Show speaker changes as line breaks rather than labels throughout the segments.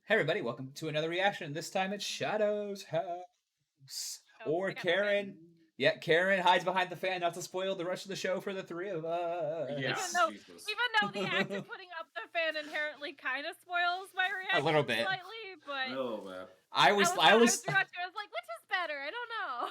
Hey everybody, welcome to another reaction. This time it's Shadow's house.
Oh,
Or
I got my fan.
Karen. Yeah, Karen hides behind the fan not to spoil the rest of the show for the three of us.
Even
Yes,
though,
Jesus.
the act of putting up the fan inherently kind of spoils my reaction
little bit.
slightly, but
A little bit.
I was
rewatching. I was like, which is better? I don't know.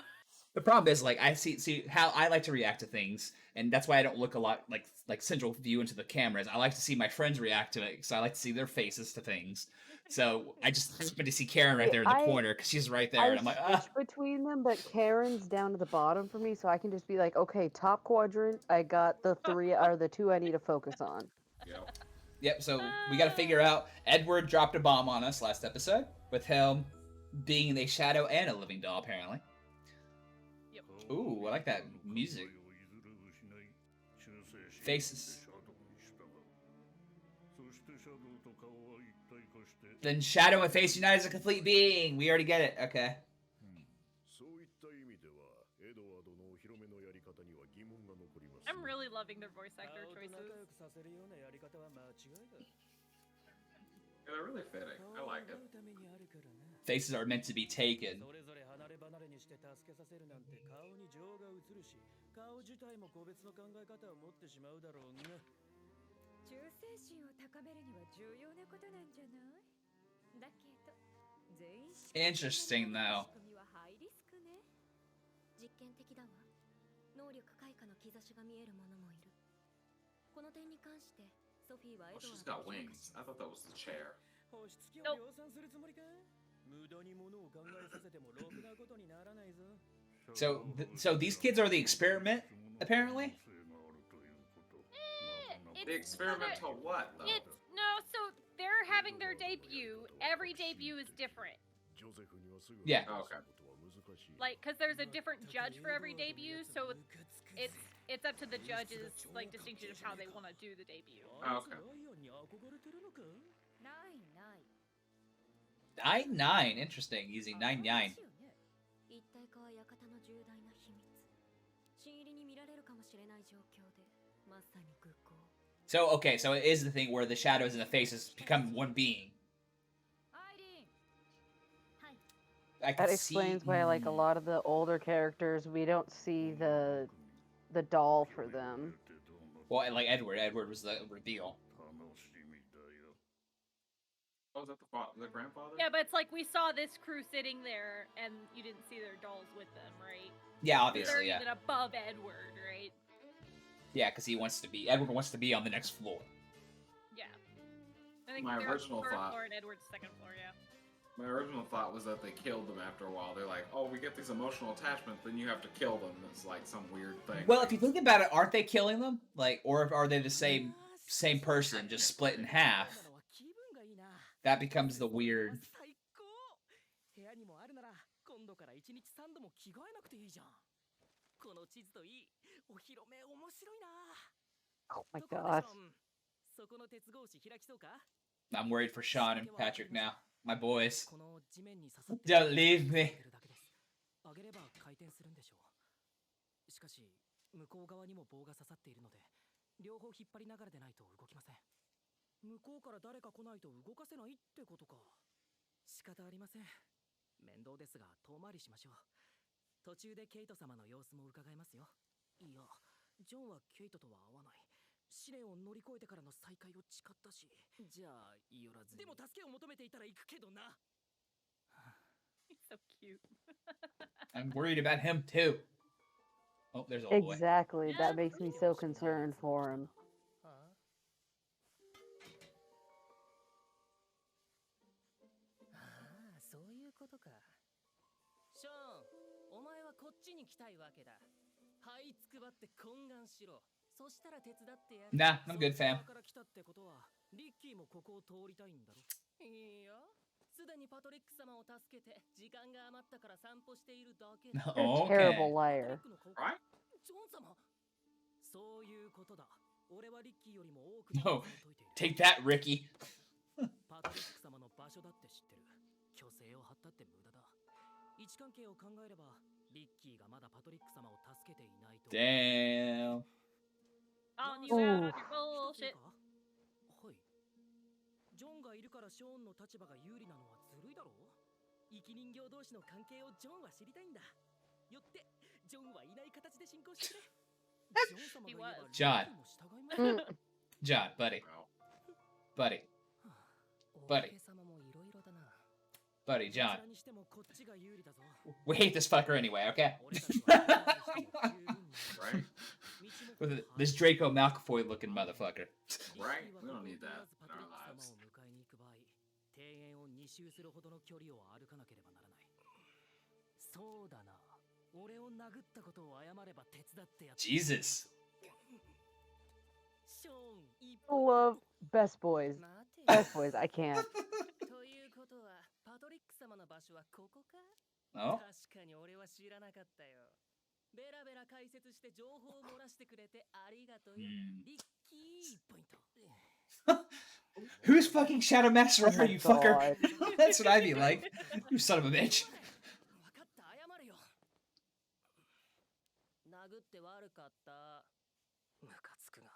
the problem is like I see how I like to react to things, and that's why I don't look a lot like central view into the cameras. I like to see my friends react to it, so I like to see their faces to things. So I just happen to see Karen right there in the corner because she's right there,
I
and I'm like, ah.
switch between them, but Karen's down to the bottom for me, so I can just be like, okay, top quadrant, I got the three or the two I need to focus on.
Yep.
Yep, so we gotta figure out. Edward dropped a bomb on us last episode, with him being a shadow and a living doll, apparently.
Yep.
Ooh, I like that music. Faces. Then Shadow and Face unite as a complete being. We already get it. Okay.
I'm really loving their voice actor choices.
Yeah, they're really fitting. I like it.
Faces are meant to be taken. Interesting, though.
Oh, she's got wings. I thought that was the chair.
Nope.
So these kids are the experiment, apparently.
The experimental what, though?
So they're having their debut. Every debut is different.
Yeah.
Oh, okay.
Like, because there's a different judge for every debut, so it's up to the judges, like, distinction of how they want to do the debut.
Oh, okay.
9-9. Interesting. Using 9-9. So, okay, so it is the thing where the shadows and the faces become one being.
That explains why, like, a lot of the older characters, we don't see the doll for them.
Well, like Edward. Edward was the reveal.
Oh, is that the grandfather?
Yeah, but it's like we saw this crew sitting there, and you didn't see their dolls with them, right?
Yeah, obviously,
They're
yeah.
even above Edward, right?
Yeah, because Edward wants to be on the next floor.
Yeah. I think
My
they're
original
first
thought.
floor and Edward's second floor, yeah.
My original thought was that they killed them after a while. They're like, oh, we get these emotional attachments, then you have to kill them. It's like some weird thing.
Well, if you think about it, aren't they killing them? Like, or are they the same person, just split in half? That becomes the weird.
Oh my gosh.
I'm worried for Sean and Patrick now. My boys. Don't leave me.
しかし、向こう側にも棒が刺さっているので、両方引っ張りながらでないと動きません。向こうから誰か来ないと動かせないってことか。仕方ありません。面倒ですが遠回りしましょう。途中でケイト様の様子も伺えますよ。いや、ジョンはケイトとは会わない。試練を乗り越えてからの再会を誓ったし。じゃあ、寄らずに。でも助けを求めていたら行くけどな。
He's so cute.
I'm worried about him too. Oh, there's old boy.
Exactly. That makes me so concerned for him.
そういうことか。ショーン、お前はこっちに来たいわけだ。這いつくばって懇願しろ。そしたら手伝ってやる。
Nah, I'm good, fam.
から来たってことは、リッキーもここを通りたいんだろ。いいよ。すでにパトリック様を助けて時間が余ったから散歩しているだけだ。
You're a terrible liar.
Right?
ジョン様。そういうことだ。俺はリッキーよりも多く
No, take that, Ricky.
パトリック様の場所だって知ってる。虚勢を張ったって無駄だ。位置関係を考えれば、リッキーがまだパトリック様を助けていないと。
Damn.
On you out of your bullshit.
はい。ジョンがいるからショーンの立場が有利なのはずるいだろう。生き人形同士の関係をジョンは知りたいんだ。よってジョンはいない形で進行してくれ。ジョン様が言えば
John
リッキーも従います。
John, buddy,
Well,
buddy, Buddy.
大家様もいろいろだな。
buddy,
どちら
John.
にしてもこっちが有利だぞ。
We hate this fucker anyway, okay?
俺たちは相手にしても十分な
right?
With this Draco Malfoy looking motherfucker.
Right? We don't need that in our lives.
迎えに行く場合、庭園を2周するほどの距離を歩かなければならない。そうだな。俺を殴ったことを謝れば手伝ってやって。
Jesus.
ショーン、一
Love best boys.
待てよ。
Best boys. I can't.
ということは、パトリック様の場所はここか？
Oh?
確かに俺は知らなかったよ。ベラベラ解説して情報を漏らしてくれてありがとうよ。
Hmm.
リッキーポイント。
Whose fucking Shadow Master
Oh
are
my
you, fucker?
God.
That's what I'd be like. You son of a bitch.
わかった謝るよ。殴って悪かった。ムカつくが、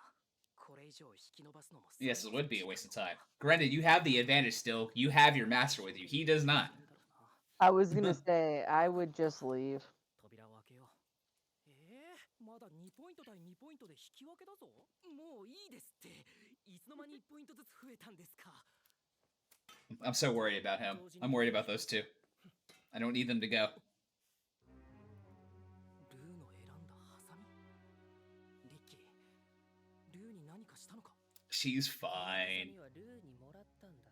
これ以上引き伸ばすのも。
Yes, it would be a waste of time. Granted, you have the advantage still. You have your master with you. He does not.
I was gonna say I would just leave.
扉を開けよう。まだ2ポイント対2ポイントで引き分けだぞ。もういいですって。いつの間に1ポイントずつ増えたんですか。
I'm so worried about him. I'm worried about those two. I don't need them to go.
ルーの選んだハサミ。リッキー、ルーに何かしたのか。
She's
ハサ
fine.
ミはルーにもらったんだ。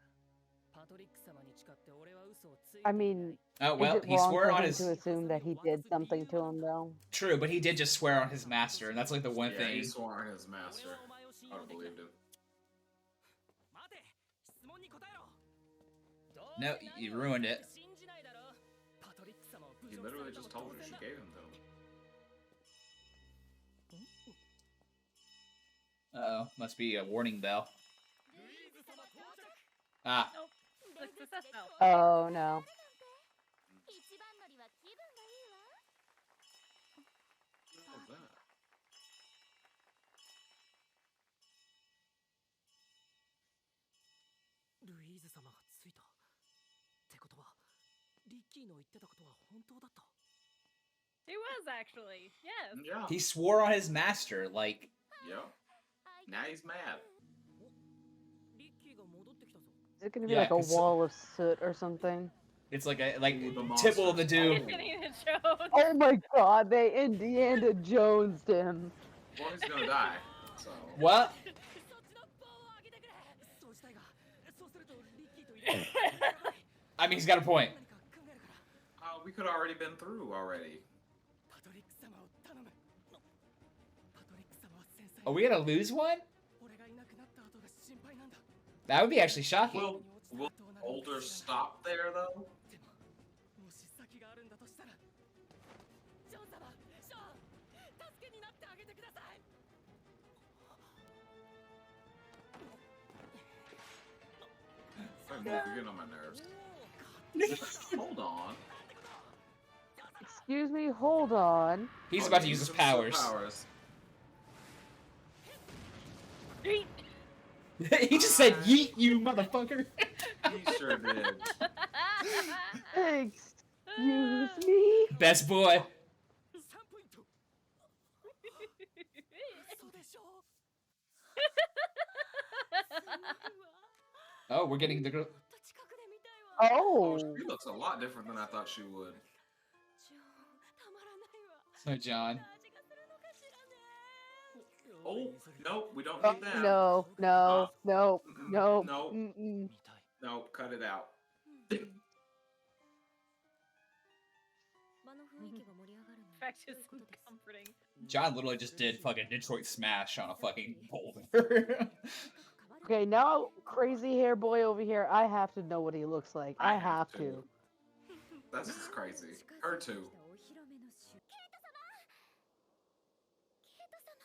パトリック様に誓って俺は嘘をついてい
I
ない。
mean,
Oh,
is
well,
it
he
wrong
swore
for
on
him
his...
to assume that he did something to him, though?
True, but he did just swear on his master, and that's like the one
Yeah, he
thing...
swore on his master.
俺はお前を信
I
用
would
で
have
きない
believed him.
待て、質問に答えろ。
No, you ruined it.
信じないだろ。パトリック様を侮
He
辱さ
literally
れた
just
も
told her
当
she
然だ。
gave him to him.
Uh-oh, must be a warning bell.
ルイーズ様到着。
Ah,
Nope. Success now.
Oh no.
一番乗りは気分がいいわ。
What was that?
ルイーズ様がついた。ってことは、リッキーの言ってたことは本当だった。
He was actually. Yes.
Yeah.
he swore on his master, like...
Yep. Now he's mad.
リッキーが戻ってきたぞ。
Is it gonna be
Yeah,
like a
'cause-
wall of soot or something?
It's like a
Ooh, the
Tibble of the
monster.
Doom.
He's getting it shown.
Oh my God! They Indiana Jonesed him.
Well, he's gonna die. So.
What?
そっちの棒を上げてくれ。そうしたいが、そうするとリッキーと入れ替え
I mean, he's got a point.
何か考えるから。
We could have already been through already.
パトリック様を頼む。パトリック様は繊細。
Are we gonna lose one?
俺がいなくなった後が心配なんだ。
That would be actually shocking.
Will Older stop there though?
でも、もし先があるんだとしたら、ジョン様、ショーン、助けになってあげてください。
Sorry, Wolf, you're getting on my nerves. Hold on.
Excuse me. Hold on.
He's
Oh,
about to
yeah,
use his
some
powers.
powers.
Yeet.
He just said, yeet, you motherfucker.
He sure did.
Excuse me.
Best boy.
3ポイント。嘘でしょ。
Oh, we're getting the girl.
もっと近くで見たいわ。
Oh,
Oh.
she looks a lot different than I thought she would.
ジョン、たまらないわ。
So, John.
味がするのかしらね。
Oh, nope, we don't
Oh,
need that.
no, no, no,
Mm-mm,
no.
no.
Mm-mm.
見たい。
No, cut it out.
場の雰囲気が盛り上がるの
Fact
そうい
is
うことです
comforting.
John literally just did fucking Detroit Smash on a fucking boulder.
Okay, now crazy hair boy over here. I have to know what he looks like. I have to.
That's just crazy. Her too.
お披露目の週ケイト様ケイト様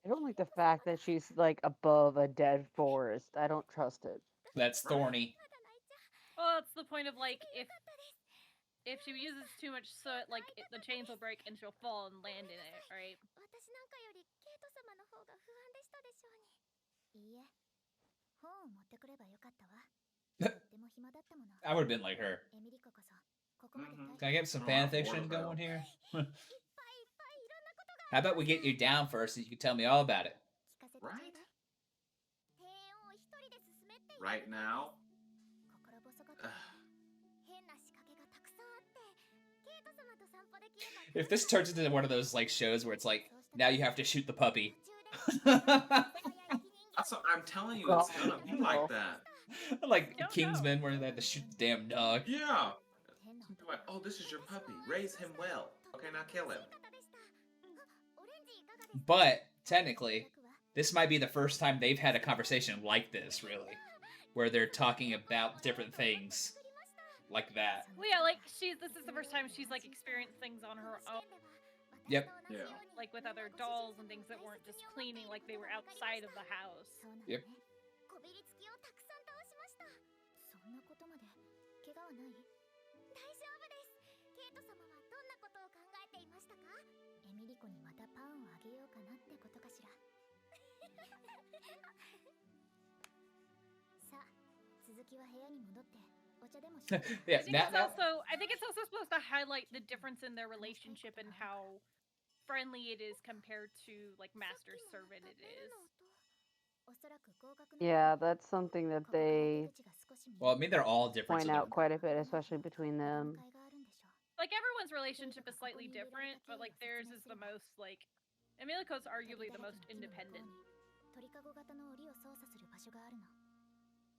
I don't like the fact that she's like above a dead forest. I don't trust it.
That's thorny.
まだ泣いちゃ
Well, that's the point of like if
ったです
if she uses too much soot, like the chains will break and she'll fall and land in it, right?
私なんかよりケイト様の方が不安でしたでしょうにいいえ
I would have been like her. Can I get some
Oh,
fan
I'm bored
fiction
of
going
her.
here? How about we get you down first and you can tell me all about it?
Right? Right now? Ugh.
If this turns into one of those like shows where it's like, now you have to shoot the puppy.
That's what I'm telling you, it's gonna be like that.
Like
Don't
Kingsman where they had to shoot the damn dog.
Yeah. You're like, oh, this is your puppy. Raise him well. Okay, now kill him.
But technically, this might be the first time they've had a conversation like this, really, where they're talking about different things like that.
Well, yeah, like this is the first time she's like experienced things on her own,
Yep.
Yeah.
like with other dolls and things that weren't just cleaning, like they were outside of the house.
Yep. Yeah.
I think it's also supposed to highlight the difference in their relationship and how friendly it is compared to like master servant it is.
Yeah, that's something that they
Well, I mean, they're all different.
point
so
out quite a bit, especially between them.
Like everyone's relationship is slightly different, but like theirs is the most like Emiliko's arguably the most independent.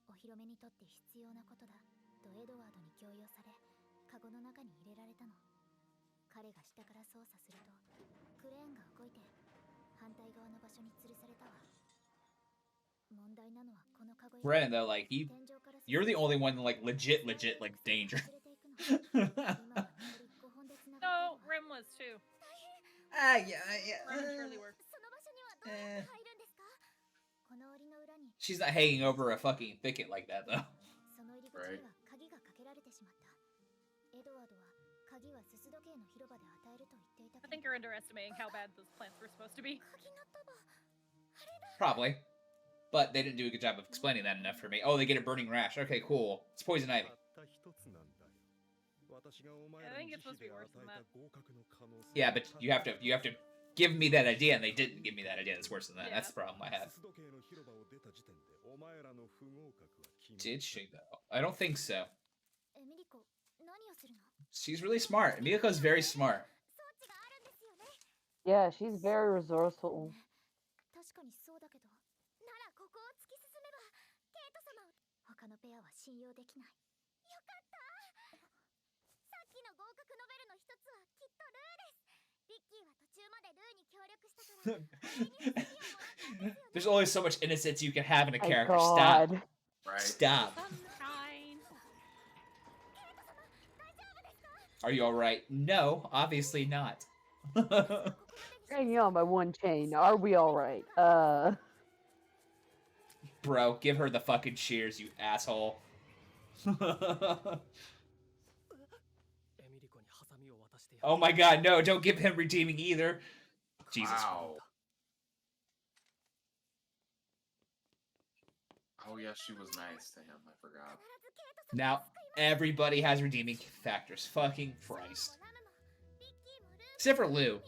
お披露目にとって必要なことだとエドワードに強要されカゴの中に入れられたの彼が下から操作するとクレーンが動いて反対側の場所に吊るされたわ問題なのはこのカゴ
Ren, though, like, you're the only one, like, legit, like, danger.
No, Rim was too.
Yeah.
Rim and Shirley were.
その場所にはどうやって入るんですかこの檻の裏に
She's not hanging over a fucking thicket like that, though.
その入り口には鍵がかけられてしまったエドワードは鍵はスス時計の広場で与えると言っていた
I think you're underestimating how bad those plants were supposed to be.
鍵の束
Probably. But they didn't do a good job of explaining that enough for me. Oh, they get a burning rash. Okay, cool. It's poison ivy.
I think it's supposed to be worse than that.
Yeah, but you have to give me that idea, and they didn't give me that idea. That's worse than that.
Yeah.
That's the problem I had. Did she though? I don't think so.
エミリコ何をするの
She's really smart. Miyako's very smart.
装置があるんですよね
Yeah, she's very resourceful.
確かにそうだけどならここを突き進めばケイト様を他のペアは信用できないよかったさっきの合格ノベルの一つはきっとルーですリッキーは途中までルーに協力したから
There's only so much innocence you can have in a
My
character.
God.
Stop.
Right?
Stop.
Sunshine.
Are you alright? No, obviously not.
Hanging on by one chain. Are we alright?
Bro, give her the fucking shears, you asshole.
エミリコにハサミを渡してやる
Oh my god, no, don't give him redeeming either. Jesus.
Wow. Oh yeah, she was nice to him. I forgot.
Now, everybody has redeeming factors. Fucking Christ. Except for Lou.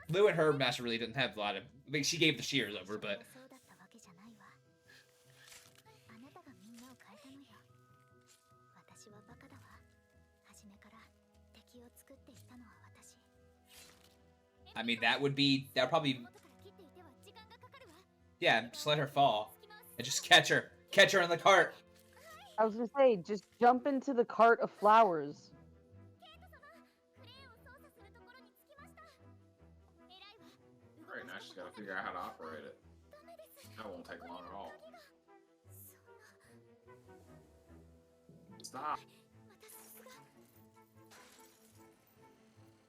Lou and her master really didn't have a lot of... I mean, she gave the shears over, but...
そうだったわけじゃないわあなたがみんなを変えたのよ私はバカだわ初めから敵を作っていたのは私
I mean, that would probably...
元から切っていては時間がかかるわ
Yeah, just let her fall. And just catch her. Catch her in the cart.
I was gonna say, just jump into the cart of flowers.
ケイト様クレーンを操作するところに着きました偉いわ
Right now, she's got to figure out how to operate it.
ダメです
That won't take long at all.
鍵がそんな
Stop.
またすすが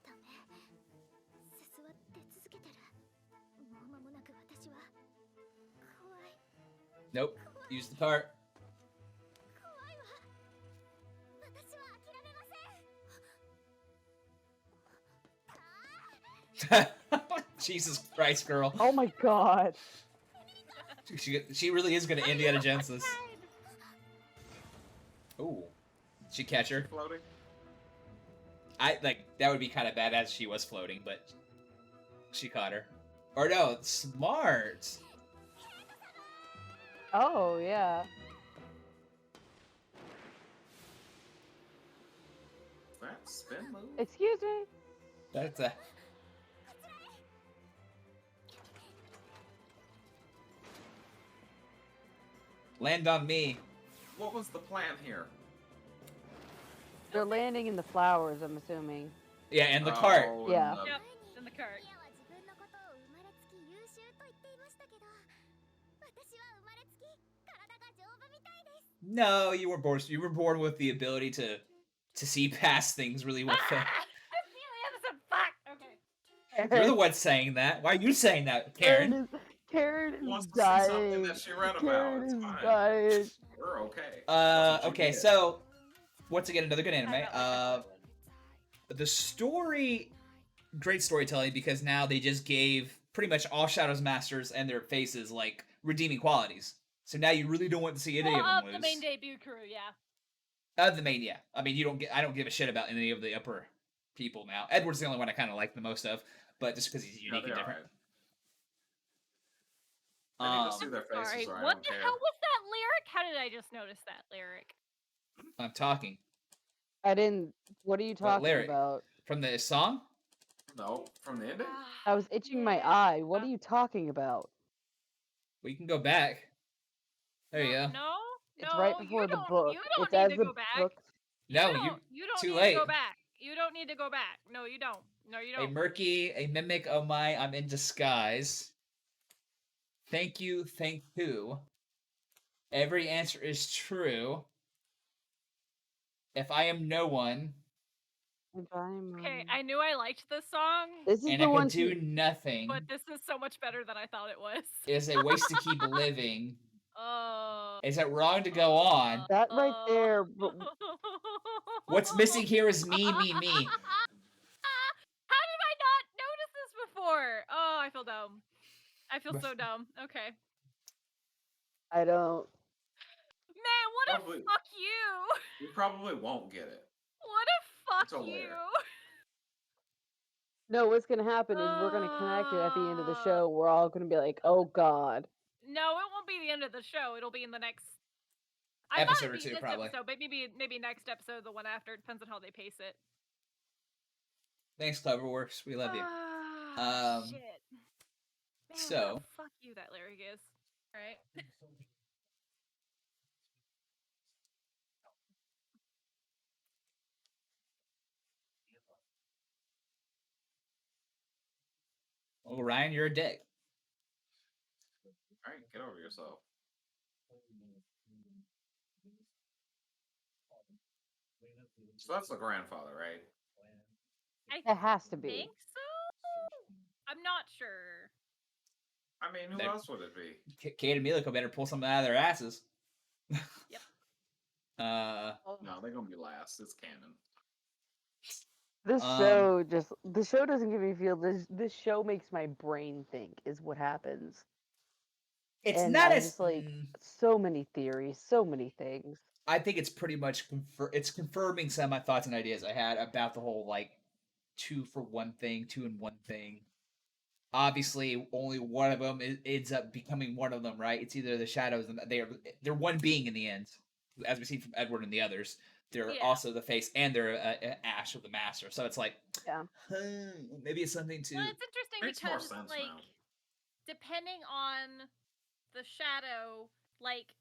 ダメすすは出続けてるもう間もなく私は怖い
Nope. Use the cart.
怖いわ私は諦めません
Jesus Christ, girl.
Oh my god.
She really is gonna Indiana Jones this. Ooh, she catch her.
Floating.
I like that would be kind of bad as she was floating, but she caught her. Or no, smart.
Oh yeah.
That spin move.
Excuse me.
That's a. Land on me.
What was the plan here?
They're landing in the flowers, I'm assuming.
Yeah, and the cart.
Oh,
Yeah.
no.
Yep, in the cart.
リアは自分のことを生まれつき優秀と言っていましたけど、私は生まれつき体が丈夫みたいです。
No, you were born. You were born with the ability to see past things really well.
Fuck. Okay.
You're the one saying that. Why are you saying that, Karen?
Karen
Who
is
wants to see something
dying.
that she read about?
Karen
It's
is
fine.
dying.
We're okay. That's what you
Okay,
get.
so once again, another good
I
anime.
got like this one.
The story, great storytelling because now they just gave pretty much all Shadows Masters and their faces like redeeming qualities. So now you really don't want to see any
Well,
of them
of
lose.
the main debut crew, yeah.
The main, yeah. I mean, I don't give a shit about any of the upper people now. Edward's the only one I kind of like the most of, but just because he's
No,
unique and
they're
different.
alright. I need to see
Um,
their faces
Sorry,
or I
what
don't
the
care.
hell was that lyric? How did I just notice that lyric?
I'm talking
I didn't. What are you
What
talking
lyric?
about?
from the song.
No, from the ending?
I was itching my
Yeah.
eye. What are you talking about?
We can go back. There you go.
No,
It's
no,
right before
you
the
don't,
book.
You don't
It's
need
as
to
the
go back.
book.
No,
you don't
too
need
late.
to go back. You don't need to go back. No, you don't. No, you
A
don't.
murky, a mimic. Oh my, I'm in disguise. Thank you, thank who. Every answer is true. If I am no one,
If I'm,
Okay, I knew I liked this song,
This is
and
the
I
one.
can do nothing,
but this is so much better than I thought it was.
it is a waste to keep living.
Oh.
Is it wrong to go on?
That right there.
What's missing here is me.
How did I not notice this before? Oh, I feel dumb. I feel so dumb. Okay.
I don't.
Man, what a
Probably-
fuck you!
You probably won't get it.
What a
It's
fuck
over
you!
there.
No, what's gonna happen is we're gonna connect it at the end of the
Ah.
show. We're all gonna be like, "Oh God."
No, it won't be the end of the show. It'll be in the next I thought
Episode
it'd
or
be
two,
this
probably.
Episode, but maybe next episode, the one after. It depends on how they pace it.
Thanks, Cleverworks. We love you.
Ah,
Um,
shit. Man, what
so-
a fuck you that lyric is. Right?
Oh, Ryan, you're a dick.
Alright, get over yourself. So that's the grandfather, right?
I
It has to be.
think so. I'm not sure.
I mean, who
That-
else would it be?
Kate and Milico better pull something out of their asses.
Yep.
No, they're gonna be last. It's canon.
This
Um,
show the show doesn't give me feel. This show makes my brain think is what happens.
it's
And
not
I'm
as
just like so many theories, so many things.
I think it's pretty much it's confirming some of my thoughts and ideas I had about the whole like 2-in-1 thing. Obviously, only one of them ends up becoming one of them, right? It's either the Shadows and they're one being in the end, as we see from Edward and the others. They're
Yeah.
also the face and they're Ash of the Master. So it's like,
Yeah.
maybe it's something to.
Well, it's interesting
Makes more
because,
sense
like,
now.
depending on the shadow, like,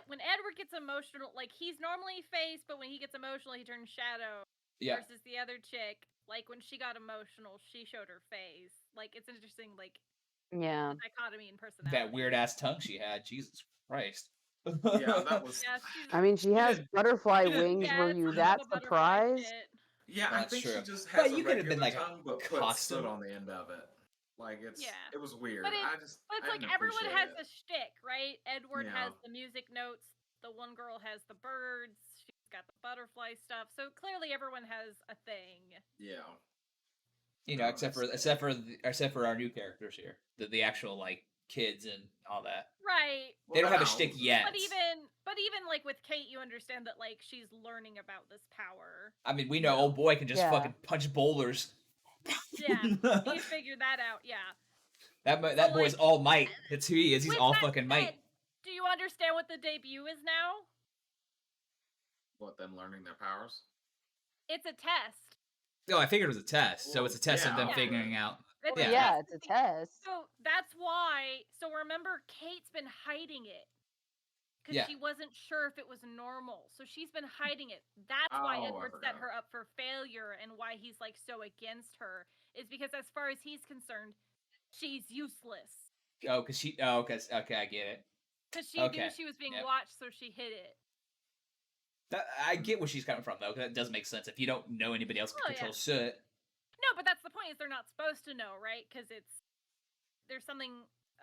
when Edward gets emotional, like, he's normally face, but when he gets emotional, he turns shadow.
Yeah.
Versus the other chick, like, when she got emotional, she showed her face. Like, it's interesting, like,
Yeah.
dichotomy in personality.
That weird ass tongue she had. Jesus Christ.
Yeah, that was.
Yeah, she's,
I mean, she has butterfly
did-
wings.
yeah,
Were
it's
you
some
that
little butterfly
surprised?
shit.
Yeah, I
That's
think
true.
she just
But
has
you
a
could have been,
regular
like, a
tongue, but put
costume.
soot on the end of it. Like it
Yeah.
was weird.
But
I just.
But it's
I
like
didn't
everyone
appreciate
has
it.
a shtick, right? Edward
Yeah.
has the music notes. The one girl has the birds. She's got the butterfly stuff. So clearly, everyone has a thing.
Yeah.
You know,
Oh,
except
that's
for our new characters here, the actual like kids and all that.
Right.
They don't have a
no.
shtick yet.
But even like with Kate, you understand that like she's learning about this power.
I mean, we know old boy can just
Yeah.
fucking punch boulders.
Yeah, you figured that out. Yeah.
That boy's
like,
all might. That's who he is. He's
With
all
that
fucking might.
said, do you understand what the debut is now?
What, them learning their powers?
It's a test.
Oh, I figured it was a test. So it's a test of them
Yeah.
figuring out.
It's
Yeah.
a
Yeah,
test
it's a
to see-
test.
So that's why. So remember, Kate's been hiding it because
Yeah.
she wasn't sure if it was normal. So she's been hiding it. That's why
Oh, I
Edward set
forgot.
her up for failure, and why he's like so against her is because, as far as he's concerned, she's useless.
Oh, cause she. Oh, cause okay, I get it.
Because she knew
Okay,
she was being
yep.
watched, so she hid it.
I get where she's coming from though. Cause that does make sense. If you don't know anybody else can
Oh, yeah.
control soot.
No, but that's the point. Is they're not supposed to know, right? Because there's something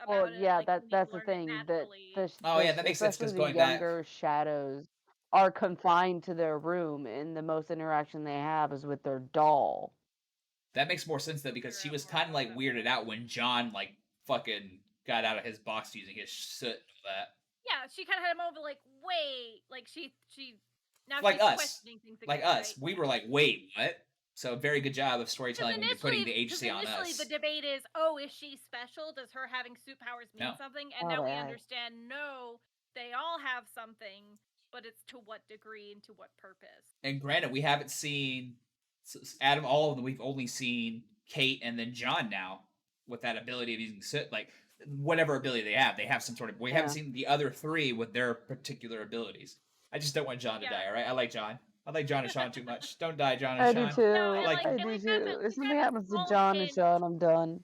about
Well,
it.
yeah,
like, you need to
that's the
learn it
thing. That
naturally.
Oh, yeah, that makes sense, 'cause
especially
going
the
back-
younger shadows are confined to their room, and the most interaction they have is with their doll.
That makes more sense though, because she
Figure out
was
more
kind of
about
like
that.
weirded out when John like fucking got out of his box using his soot and all that.
Yeah, she kind of had a moment like, wait, like she now
Like
she's
us.
questioning things again,
Like us,
right?
we were like, wait, what? So very good job of storytelling when you're putting the agency on
initially
us.
the debate is, oh, is she special? Does her having suit powers mean
No.
something? And
Oh,
now we
yeah.
understand, no, they all have something, but it's to what degree and to what purpose.
And granted, we haven't seen out of all of them, we've only seen Kate and then John now with that ability of using soot. Like whatever ability they have some sort of. We haven't
Yeah.
seen the other three with their particular abilities. I just don't want John to
Yeah.
die. All right, I like John. I like John and Sean too much. Don't die, John
I
and
do
Sean.
too.
No, and,
like-
I
and
do
we've
too.
gotten a-
If
we've
something
gotten a
happens to
small
John and
hint-
Sean, I'm done.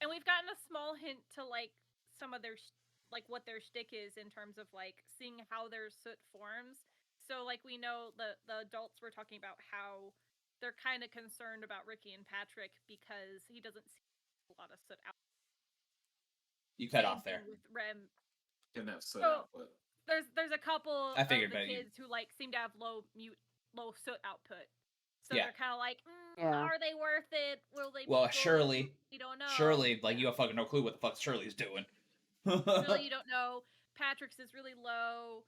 And we've gotten a small hint to like some of their like what their shtick is in terms of like seeing how their soot forms. So like we know the adults were talking about how they're kind of concerned about Ricky and Patrick because he doesn't see a lot of soot out.
You cut
Same
off there.
thing with Rem.
Didn't have soot
So-
output.
There's a couple
I figured
of the
that you-
kids who like seem to have low soot output. So
Yeah.
they're kind of like,
Yeah.
are they worth it? Will they? be
Well,
good?
Shirley,
We don't know.
Shirley, like you have fucking no clue what the fuck Shirley's doing.
Really, you don't know. Patrick's is really low.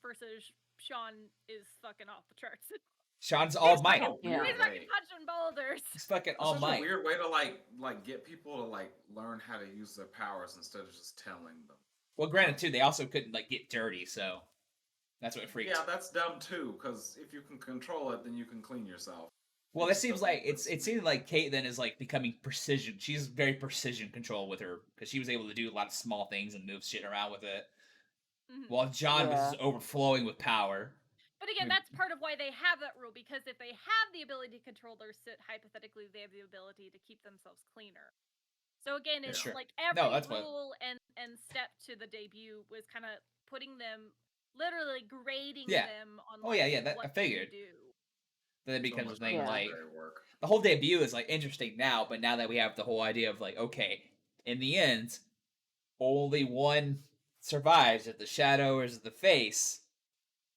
Versus Sean is fucking off the charts.
Sean's all
It's
might.
not a
Yeah.
weird
He's fucking
way.
punching boulders.
He's fucking
It's
all
such
might.
a weird way to like get people to like learn how to use their powers instead of just telling them.
Well, granted too, they also couldn't like get dirty, so that's what freaked.
Yeah, that's dumb too. Because if you can control it, then you can clean yourself.
Well,
It
that
just
seems
doesn't
like
make
it
sense.
seems like Kate then is like becoming precision. She's very precision control with her because she was able to do a lot of small things and move shit around with it.
Mhm.
While John was
Yeah.
just overflowing with power.
But again,
Mm.
that's part of why they have that rule, because if they have the ability to control their soot, hypothetically, they have the ability to keep themselves cleaner. So again, it's
Sure.
like every
that's what-
rule and step to the debut was kind of putting them, literally grading
Yeah.
them on.
Oh, yeah, yeah, that- I
what they
figured.
do.
Then it
So
becomes a
much
thing
Yeah.
like
unnecessary work.
the whole debut is like interesting now, but now that we have the whole idea of like, okay, in the end, only one survives. If the shadow or is the face,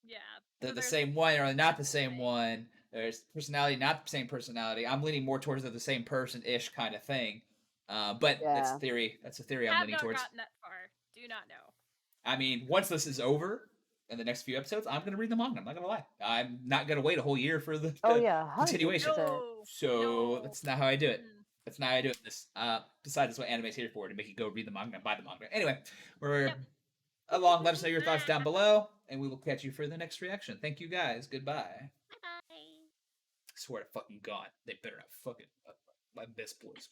Yeah.
they're
so
the
there's-
same one or not the same one. There's personality, not the same personality. I'm leaning more towards the same person-ish kind of thing. But that's
Yeah.
theory. That's a theory I'm
Have
leaning
not
towards.
gotten that far. Do not know.
I mean, once this is over in the next few episodes, I'm gonna read the manga. I'm not gonna lie. I'm not gonna wait a whole year for the
Oh yeah,
continuation.
100%.
No.
So
No.
that's not how I do it.
Mm.
That's not how I do it. This besides that's what anime's here for, to make you go read the manga and buy the manga. Anyway, we're
Yep.
along. Let us know your thoughts down below, and we will catch you for the next reaction. Thank you guys. Goodbye.
Bye bye.
I swear to fucking God, they better not fucking my best boys.